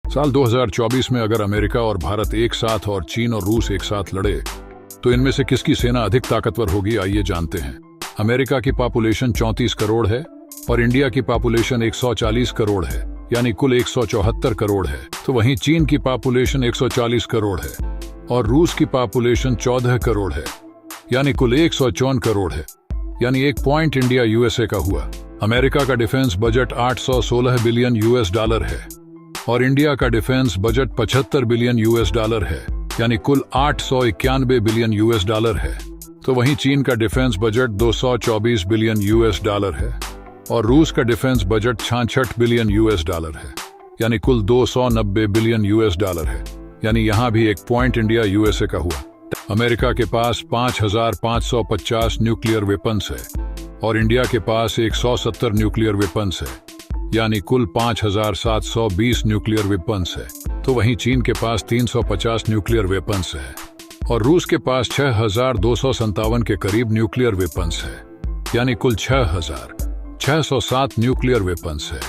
साल 2024 में अगर अमेरिका और भारत एक साथ और चीन और रूस एक साथ लड़े तो इनमें से किसकी सेना अधिक ताकतवर होगी, आइए जानते हैं। अमेरिका की पॉपुलेशन 34 करोड़ है और इंडिया की पॉपुलेशन 140 करोड़ है, यानी कुल 174 करोड़ है। तो वहीं चीन की पॉपुलेशन 140 करोड़ है और रूस की पॉपुलेशन 14 करोड़ है, यानी कुल 154 करोड़ है। यानी एक पॉइंट इंडिया यूएसए का हुआ। अमेरिका का defence budget 816 billion US dollar है और इंडिया का defence budget 75 billion US dollar है, यानी कुल 891 बिलियन यूएस डॉलर है। तो वहीं चीन का defence budget 224 billion US dollar है और रूस का defence budget 66 billion US dollar है, यानी कुल 290 बिलियन यूएस डॉलर है। यानी यहाँ भी एक पॉइंट इंडिया यूएसए का हुआ। अमेरिका के पास 5550 न्यूक्लियर वेपन्स है और इंडिया के पास 170 न्यूक्लियर वेपन्स है, यानी कुल 5720 न्यूक्लियर वेपन्स है। तो वहीं चीन के पास 350 न्यूक्लियर वेपन्स है और रूस के पास 6257 के करीब न्यूक्लियर वेपन्स है, यानी कुल 6607 न्यूक्लियर वेपन्स है।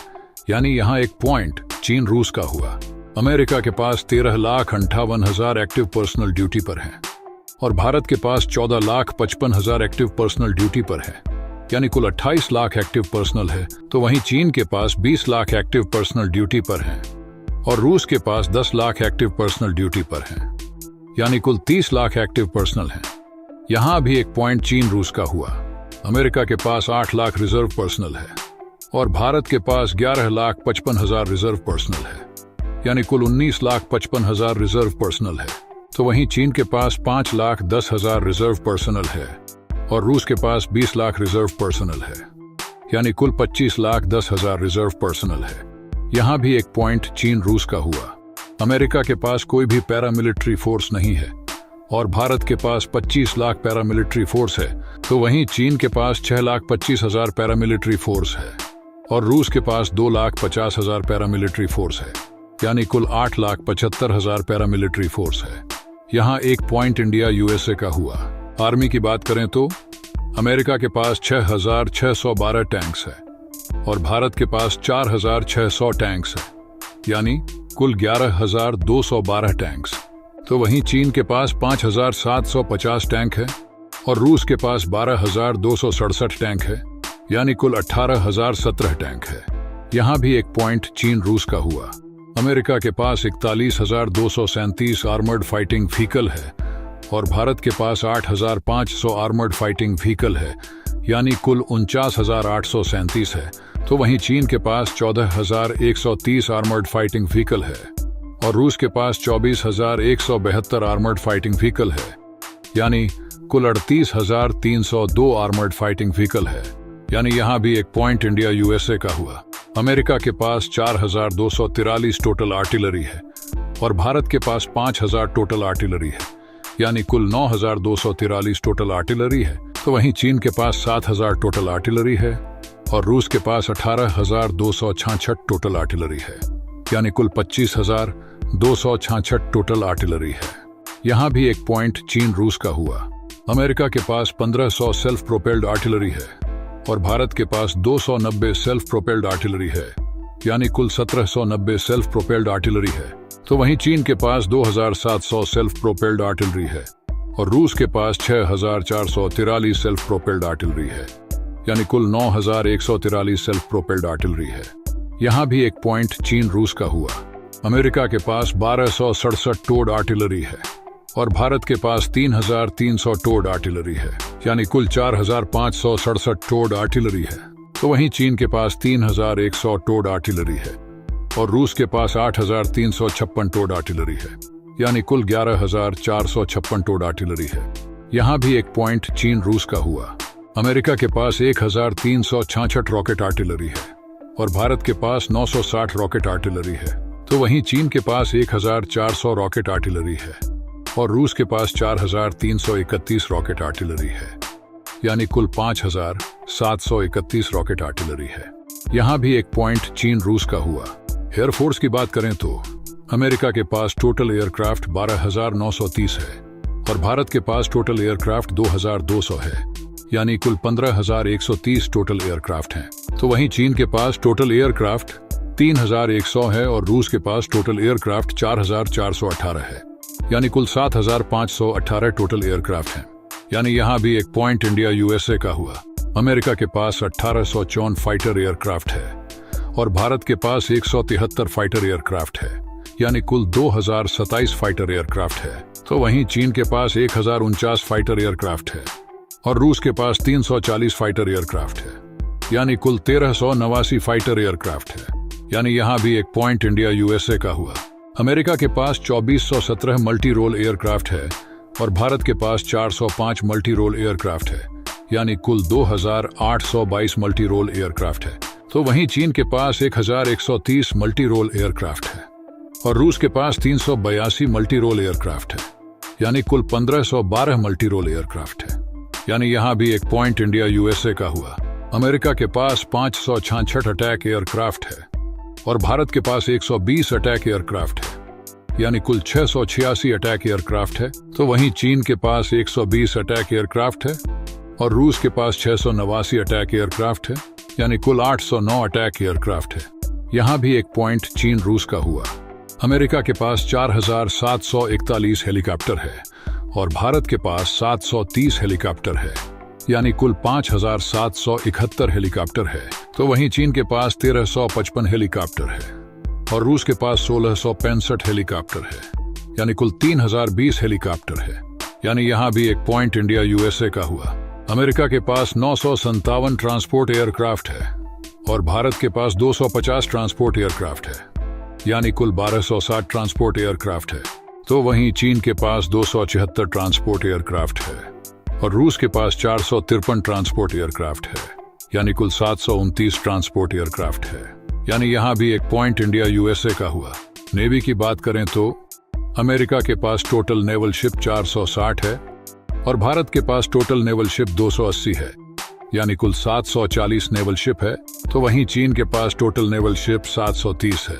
यानी यहाँ एक पॉइंट चीन रूस का हुआ। अमेरिका के पास 13,58,000 एक्टिव पर्सनल ड्यूटी पर हैं और भारत के पास 14,55,000 एक्टिव पर्सनल ड्यूटी पर है, यानी कुल 28 लाख एक्टिव पर्सनल है। तो वहीं चीन के पास 20 लाख एक्टिव पर्सनल ड्यूटी पर हैं और रूस के पास 10 लाख एक्टिव पर्सनल ड्यूटी पर हैं, यानी कुल 30 लाख एक्टिव पर्सनल हैं। यहाँ भी एक पॉइंट चीन रूस का हुआ। अमेरिका के पास 8 लाख रिजर्व पर्सनल है और भारत के पास 11,55,000 रिजर्व पर्सनल है, यानी कुल 19,55,000 रिजर्व पर्सनल है। तो वहीं चीन के पास 5,10,000 रिजर्व पर्सनल है और रूस के पास 20 लाख रिजर्व पर्सनल है, यानी कुल 25,10,000 रिजर्व पर्सनल है। यहाँ भी एक पॉइंट चीन रूस का हुआ। अमेरिका के पास कोई भी पैरामिलिट्री फोर्स नहीं है और भारत के पास 25 लाख पैरामिलिट्री फोर्स है। तो वहीं चीन के पास 6,25,000 पैरामिलिट्री फोर्स है और रूस के पास 2,50,000 पैरामिलिट्री फोर्स है, यानी कुल 8,75,000 पैरामिलिट्री फोर्स है। यहाँ एक पॉइंट इंडिया यूएसए का हुआ। आर्मी की बात करें तो अमेरिका के पास 6,612 टैंक्स है और भारत के पास 4,600 टैंक्स है, यानी कुल 11,212 टैंक्स। तो वहीं चीन के पास 5,750 टैंक है और रूस के पास 12,267 टैंक है, यानी कुल 18,017 टैंक है। यहाँ भी एक पॉइंट चीन रूस का हुआ। अमेरिका के पास 41,237 आर्मर्ड फाइटिंग व्हीकल है और भारत के पास 8,500 आर्मर्ड फाइटिंग व्हीकल है, यानी कुल 49,837 है। तो वहीं चीन के पास 14,130 आर्मर्ड फाइटिंग व्हीकल है और रूस के पास 24,172 आर्मर्ड फाइटिंग व्हीकल है, यानी कुल 38,302 आर्मर्ड फाइटिंग व्हीकल है। यानी यहाँ भी एक पॉइंट इंडिया यूएसए का हुआ। अमेरिका के पास 4,243 टोटल आर्टिलरी है और भारत के पास 5,000 टोटल आर्टिलरी है, यानी कुल 9,243 टोटल आर्टिलरी है। तो वहीं चीन के पास 7,000 टोटल आर्टिलरी है और रूस के पास 18,266 टोटल आर्टिलरी है, यानी कुल 25,266 टोटल आर्टिलरी है। यहाँ भी एक पॉइंट चीन रूस का हुआ। अमेरिका के पास 1,500 सेल्फ प्रोपेल्ड आर्टिलरी है और भारत के पास 290 सेल्फ प्रोपेल्ड आर्टिलरी है, यानी कुल 1,790 सेल्फ प्रोपेल्ड आर्टिलरी है। तो वहीं चीन के पास 2,700 सेल्फ प्रोपेल्ड आर्टिलरी है और रूस के पास 6,443 सेल्फ प्रोपेल्ड आर्टिलरी है, यानी कुल 9,143 सेल्फ प्रोपेल्ड आर्टिलरी है। यहाँ भी एक पॉइंट चीन रूस का हुआ। अमेरिका के पास 1,267 टोड आर्टिलरी है और भारत के पास 3,300 टोड आर्टिलरी है, यानी कुल 4,567 टोड आर्टिलरी है। तो वहीं चीन के पास 3,100 टोड आर्टिलरी है और रूस के पास 8,356 टोड आर्टिलरी है, यानी कुल 11,456 टोड आर्टिलरी है। यहाँ भी एक पॉइंट चीन रूस का हुआ। अमेरिका के पास 1,366 रॉकेट आर्टिलरी है और भारत के पास 960 रॉकेट आर्टिलरी है। तो वहीं चीन के पास 1,400 रॉकेट आर्टिलरी है और रूस के पास 4,331 रॉकेट आर्टिलरी है, यानी कुल 5,731 रॉकेट आर्टिलरी है। यहाँ भी एक पॉइंट चीन रूस का हुआ। एयरफोर्स की बात करें तो अमेरिका के पास टोटल एयरक्राफ्ट 12,930 है और भारत के पास टोटल एयरक्राफ्ट 2,200 है, यानी कुल 15,130 टोटल एयरक्राफ्ट हैं। तो वहीं चीन के पास टोटल एयरक्राफ्ट 3100 है और रूस के पास टोटल एयरक्राफ्ट 4418 है, यानी कुल 7518 टोटल एयरक्राफ्ट हैं। यानी यहाँ भी एक पॉइंट इंडिया यूएसए का हुआ। अमेरिका के पास 1854 फाइटर एयरक्राफ्ट है और भारत के पास 173 फाइटर एयरक्राफ्ट है, यानी कुल 2027 फाइटर एयरक्राफ्ट है। तो वहीं चीन के पास 1049 फाइटर एयरक्राफ्ट है और रूस के पास 340 फाइटर एयरक्राफ्ट है, यानी कुल 1389 फाइटर एयरक्राफ्ट है। यानी यहाँ भी एक पॉइंट इंडिया यूएसए का हुआ। अमेरिका के पास 2417 मल्टी रोल एयरक्राफ्ट है और भारत के पास 405 मल्टी रोल एयरक्राफ्ट है, यानी कुल 2822 मल्टी रोल एयरक्राफ्ट है। तो वहीं चीन के पास 1130 मल्टी रोल एयरक्राफ्ट है और रूस के पास 382 मल्टी रोल एयरक्राफ्ट है, यानी कुल 1512 मल्टी रोल एयरक्राफ्ट है। यानी यहाँ भी एक पॉइंट इंडिया यूएसए का हुआ। अमेरिका के पास 566 अटैक एयरक्राफ्ट है और भारत के पास 120 अटैक एयरक्राफ्ट है, यानी कुल 686 अटैक एयरक्राफ्ट है। तो वहीं चीन के पास 120 अटैक एयरक्राफ्ट है और रूस के पास 689 अटैक एयरक्राफ्ट है, यानी कुल 809 अटैक एयरक्राफ्ट है। यहाँ भी एक पॉइंट चीन रूस का हुआ। अमेरिका के पास 4741 हेलीकॉप्टर है और भारत के पास 730 हेलीकॉप्टर है, यानी कुल 5771 हेलीकॉप्टर है। तो वहीं चीन के पास 1355 हेलीकॉप्टर है और रूस के पास 1665 हेलीकॉप्टर है, यानी कुल 3020 हेलीकॉप्टर है। यानी यहाँ भी एक पॉइंट इंडिया यूएसए का हुआ। अमेरिका के पास 957 ट्रांसपोर्ट एयरक्राफ्ट है और भारत के पास 250 ट्रांसपोर्ट एयरक्राफ्ट है, यानी कुल 1260 ट्रांसपोर्ट एयरक्राफ्ट है। तो वहीं चीन के पास 276 ट्रांसपोर्ट एयरक्राफ्ट है और रूस के पास 453 ट्रांसपोर्ट एयरक्राफ्ट है, यानी कुल 729 ट्रांसपोर्ट एयरक्राफ्ट है। यानी यहाँ भी एक पॉइंट इंडिया यूएसए का हुआ। नेवी की बात करें तो अमेरिका के पास टोटल नेवल शिप 460 है और भारत के पास टोटल नेवल शिप 280 है, यानी कुल 740 नेवल शिप है। तो वहीं चीन के पास टोटल नेवल शिप 730 है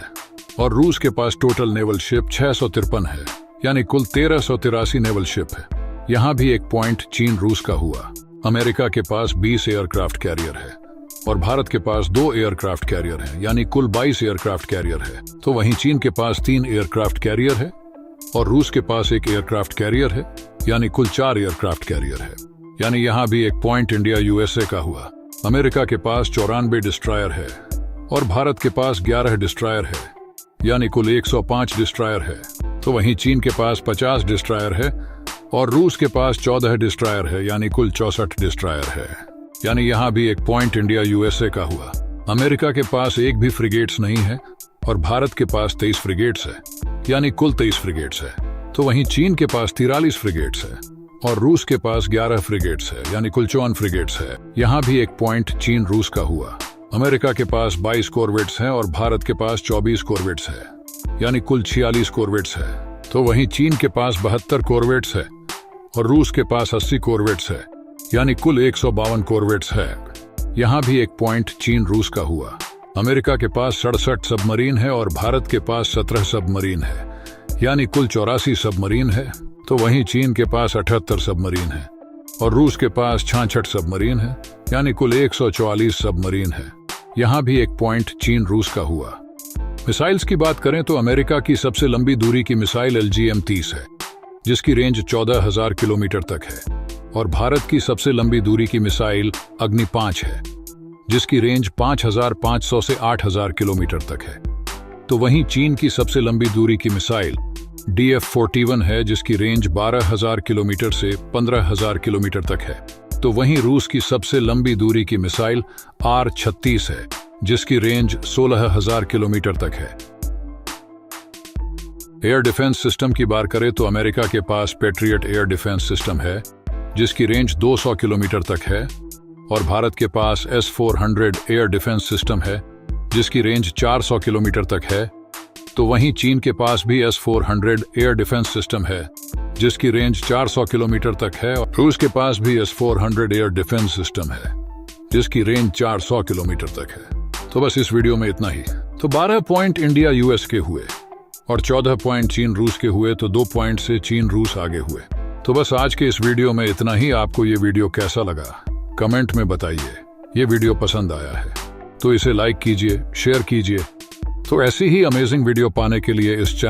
और रूस के पास टोटल नेवल शिप 653 है, यानी कुल 1383 नेवल शिप है। यहाँ भी एक पॉइंट चीन रूस का हुआ। अमेरिका के पास 20 एयरक्राफ्ट कैरियर है और भारत के पास 2 एयरक्राफ्ट कैरियर है, यानी कुल 22 एयरक्राफ्ट कैरियर है। तो वहीं चीन के पास 3 एयरक्राफ्ट कैरियर है और रूस के पास 1 एयरक्राफ्ट कैरियर है, यानी कुल 4 एयरक्राफ्ट कैरियर है। यानी यहाँ भी एक पॉइंट इंडिया यूएसए का हुआ। अमेरिका के पास 94 डिस्ट्रॉयर है और भारत के पास 11 डिस्ट्रॉयर है, यानी कुल 105 डिस्ट्रॉयर है। तो वहीं चीन के पास 50 डिस्ट्रॉयर है और रूस के पास 14 डिस्ट्रॉयर है, यानी कुल 64 डिस्ट्रॉयर है। यानी यहाँ भी एक पॉइंट इंडिया यूएसए का हुआ। अमेरिका के पास एक भी फ्रिगेट्स नहीं है और भारत के पास 23 फ्रिगेट्स है, यानी कुल 23 फ्रिगेट्स है। तो वहीं चीन के पास 43 फ्रिगेट्स है और रूस के पास 11 फ्रिगेट्स है, यानी कुल 54 फ्रिगेट्स है। यहाँ भी एक पॉइंट चीन रूस का हुआ। अमेरिका के पास 22 कॉर्वेट्स हैं और भारत के पास 24 कॉर्वेट्स है, यानी कुल 46 कॉर्वेट्स है। तो वहीं चीन के पास 72 कॉर्वेट्स है और रूस के पास 80 कॉर्वेट्स है, यानी कुल 152 कॉर्वेट्स है। यहाँ भी एक पॉइंट चीन रूस का हुआ। अमेरिका के पास 67 सबमरीन है और भारत के पास 17 सबमरीन है, यानी कुल 84 सबमरीन है। तो वहीं चीन के पास 78 सबमरीन है और रूस के पास 66 सबमरीन है, यानी कुल 144 सबमरीन है। यहाँ भी एक पॉइंट चीन रूस का हुआ। मिसाइल्स की बात करें तो अमेरिका की सबसे लंबी दूरी की मिसाइल LGM-30 है, जिसकी रेंज 14,000 किलोमीटर तक है और भारत की सबसे लंबी दूरी की मिसाइल अग्नि 5 है, जिसकी रेंज 5,500 से 8,000 किलोमीटर तक है। तो वहीं चीन की सबसे लंबी दूरी की मिसाइल DF-41 है, जिसकी रेंज 12,000 किलोमीटर से 15,000 किलोमीटर तक है। तो वहीं रूस की सबसे लंबी दूरी की मिसाइल R-36 है, जिसकी रेंज 16,000 किलोमीटर तक है। एयर डिफेंस सिस्टम की बात करें तो अमेरिका के पास पैट्रियट एयर डिफेंस सिस्टम है, जिसकी रेंज 200 किलोमीटर तक है और भारत के पास S-400 एयर डिफेंस सिस्टम है, जिसकी रेंज 400 किलोमीटर तक है। तो वहीं चीन के पास भी S-400 एयर डिफेंस सिस्टम है, जिसकी रेंज 400 किलोमीटर तक है और रूस के पास भी S-400 एयर डिफेंस सिस्टम है, जिसकी रेंज 400 किलोमीटर तक है। तो बस इस वीडियो में इतना ही। तो 12 पॉइंट इंडिया यूएस के हुए और 14 पॉइंट चीन रूस के हुए, तो 2 पॉइंट से चीन रूस आगे हुए। तो बस आज के इस वीडियो में इतना ही। आपको ये वीडियो कैसा लगा कमेंट में बताइए। ये वीडियो पसंद आया है तो इसे लाइक कीजिए, शेयर कीजिए तो ऐसी ही अमेजिंग वीडियो पाने के लिए इस चैनल